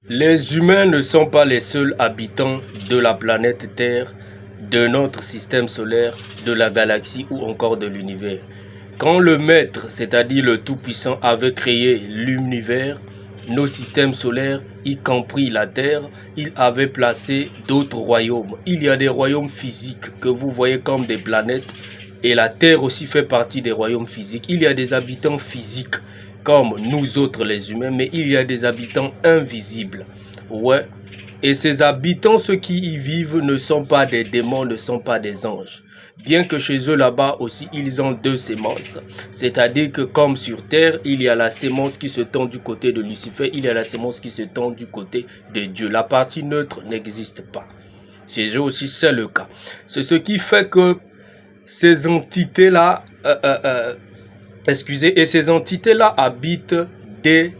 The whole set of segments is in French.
Les humains ne sont pas les seuls habitants de la planète Terre, de notre système solaire, de la galaxie ou encore de l'univers. Quand le Maître, c'est-à-dire le Tout-Puissant, avait créé l'univers, nos systèmes solaires, y compris la Terre, il avait placé d'autres royaumes. Il y a des royaumes physiques que vous voyez comme des planètes, et la Terre aussi fait partie des royaumes physiques. Il y a des habitants physiques comme nous autres les humains, mais il y a des habitants invisibles. Ouais. Et ces habitants, ceux qui y vivent, ne sont pas des démons, ne sont pas des anges. Bien que chez eux là-bas aussi, ils ont deux sémences. C'est-à-dire que comme sur Terre, il y a la sémence qui se tend du côté de Lucifer, il y a la sémence qui se tend du côté de Dieu. La partie neutre n'existe pas. Chez eux aussi, c'est le cas. C'est ce qui fait que ces entités-là, et ces entités-là habitent des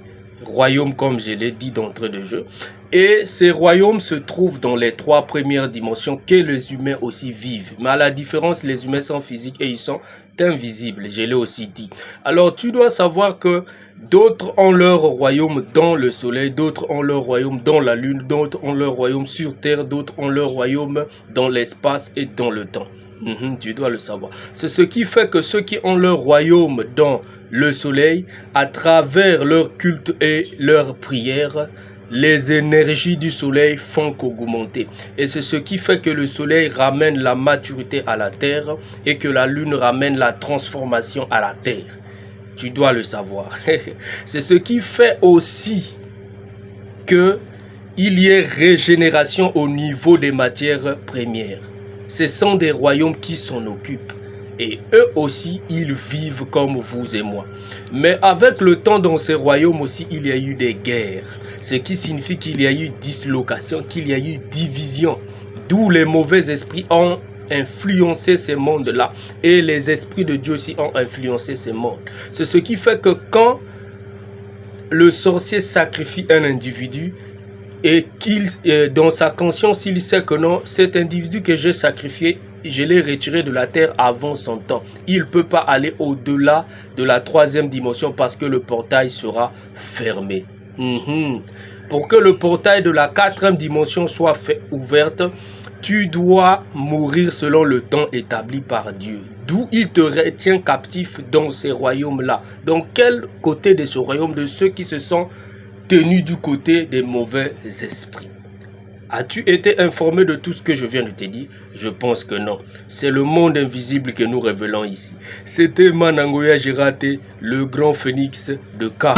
royaumes, comme je l'ai dit d'entrée de jeu. Et ces royaumes se trouvent dans les trois premières dimensions que les humains aussi vivent. Mais à la différence, les humains sont physiques et ils sont invisibles, je l'ai aussi dit. Alors tu dois savoir que d'autres ont leur royaume dans le soleil, d'autres ont leur royaume dans la lune, d'autres ont leur royaume sur terre, d'autres ont leur royaume dans l'espace et dans le temps. Tu dois le savoir. C'est ce qui fait que ceux qui ont leur royaume dans le soleil, à travers leur culte et leur prière, les énergies du soleil font qu'augmenter. Et c'est ce qui fait que le soleil ramène la maturité à la terre et que la lune ramène la transformation à la terre. Tu dois le savoir. C'est ce qui fait aussi que il y ait régénération au niveau des matières premières. Ce sont des royaumes qui s'en occupent. Et eux aussi, ils vivent comme vous et moi. Mais avec le temps, dans ces royaumes aussi, il y a eu des guerres. Ce qui signifie qu'il y a eu dislocation, qu'il y a eu division. D'où les mauvais esprits ont influencé ces mondes-là. Et les esprits de Dieu aussi ont influencé ces mondes. C'est ce qui fait que quand le sorcier sacrifie un individu, et qu'il, dans sa conscience, il sait que non, cet individu que j'ai sacrifié, je l'ai retiré de la terre avant son temps. Il ne peut pas aller au-delà de la troisième dimension parce que le portail sera fermé. Pour que le portail de la quatrième dimension soit ouverte, tu dois mourir selon le temps établi par Dieu. D'où il te retient captif dans ces royaumes-là. Dans quel côté de ce royaume? De ceux qui se sont tenus du côté des mauvais esprits. As-tu été informé de tout ce que je viens de te dire? Je pense que non. C'est le monde invisible que nous révélons ici. C'était Manangoya Giraté, le grand phénix de K.